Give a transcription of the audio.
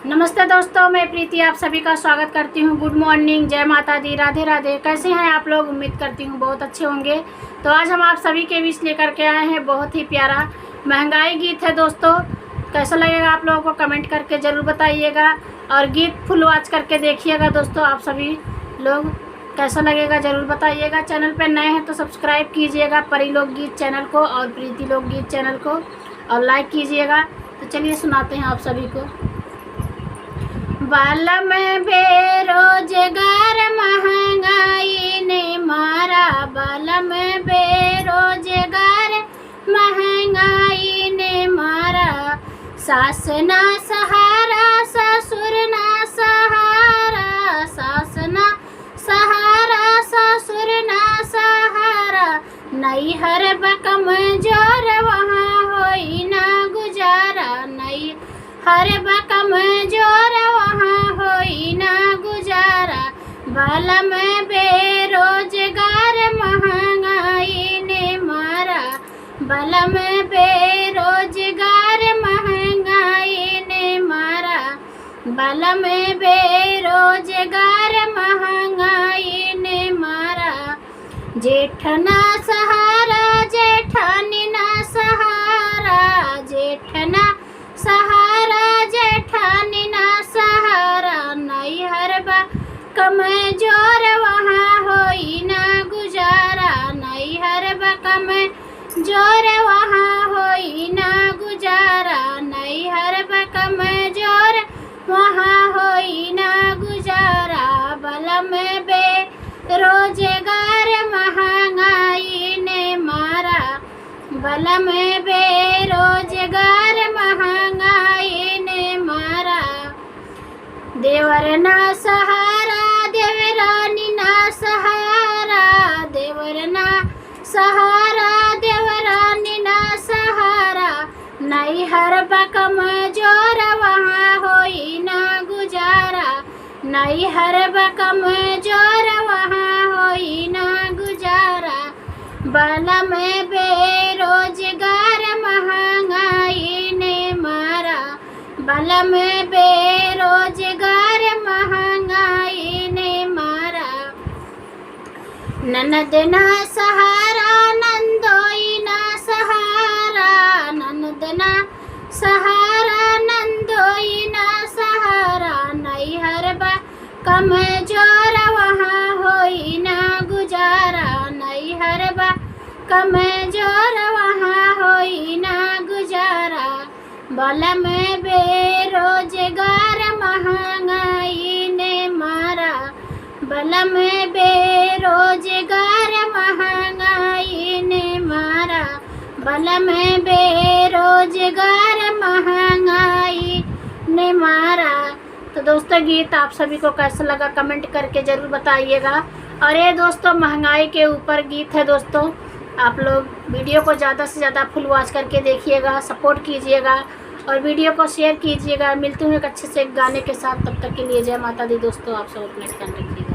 नमस्ते दोस्तों, मैं प्रीति आप सभी का स्वागत करती हूँ। गुड मॉर्निंग, जय माता दी, राधे राधे। कैसे हैं आप लोग? उम्मीद करती हूँ बहुत अच्छे होंगे। तो आज हम आप सभी के बीच लेकर के आए हैं बहुत ही प्यारा महंगाई गीत है दोस्तों। कैसा लगेगा आप लोगों को कमेंट करके ज़रूर बताइएगा और गीत फुल वॉच करके देखिएगा दोस्तों। आप सभी लोग कैसा लगेगा ज़रूर बताइएगा। चैनल पर नए हैं तो सब्सक्राइब कीजिएगा परी लोक गीत चैनल को और प्रीति लोक गीत चैनल को, और लाइक कीजिएगा। तो चलिए सुनाते हैं आप सभी को। बालम बेरोजगार महंगाई ने मारा, बालम बेरोजगार महंगाई ने मारा। सास ना सहारा, ससुर ना सहारा, सास ना सहारा, ससुर ना सहारा। नैहर बकम जोर वहाँ होई ना गुजारा, नैहर बकम जोर वहाँ होई ना गुजारा। बालम बेरोजगार महंगाई ने मारा, बालम बेरोजगार महंगाई ने मारा, बालम बेरोजगार महंगाई ने मारा। जेठ ना सहारा, जेठानी ना सहारा, जेठ ना सहारा, जेठानी ना सहारा। नैहर बकम जोर वहाँ होई ना गुजारा, नैहर बकम जोर वहाँ होई ना गुजारा, नैहर बकम जोर वहाँ होई ना गुजारा। बालम बेरोजगार महंगाई ने मारा, बालम बेरोजगार महंगाई ने मारा। देवर ना सहारा, देवरानी ना सहारा, देवर ना सहारा, देवरानी ना सहारा। नैहर बकम जोर वहाँ होई ना गुजारा, नैहर बकम जोर वहाँ होई ना गुजारा। बालम बेरोजगार महंगाई ने मारा, बालम बेरोजगार महंगाई ने मारा। ननद ना सहारा, नंदोई ना सहारा, ननद ना सहारा, नंदोई ना सहारा। नैहर बकम जोर वहाँ होई ना गुजारा, नैहर बकम जोर वहाँ होई ना गुजारा। बालम बेरोजगार महंगाई ने मारा, बालम बेरोजगार महंगाई ने मारा, बालम बेरोजगार महंगाई ने मारा। तो दोस्तों गीत आप सभी को कैसा लगा कमेंट करके ज़रूर बताइएगा। और ये दोस्तों महंगाई के ऊपर गीत है दोस्तों। आप लोग वीडियो को ज़्यादा से ज़्यादा फुल वॉच करके देखिएगा, सपोर्ट कीजिएगा और वीडियो को शेयर कीजिएगा। मिलते हैं एक अच्छे से गाने के साथ, तब तक के लिए जय माता दी दोस्तों। आप सब अपना ध्यान रखिए।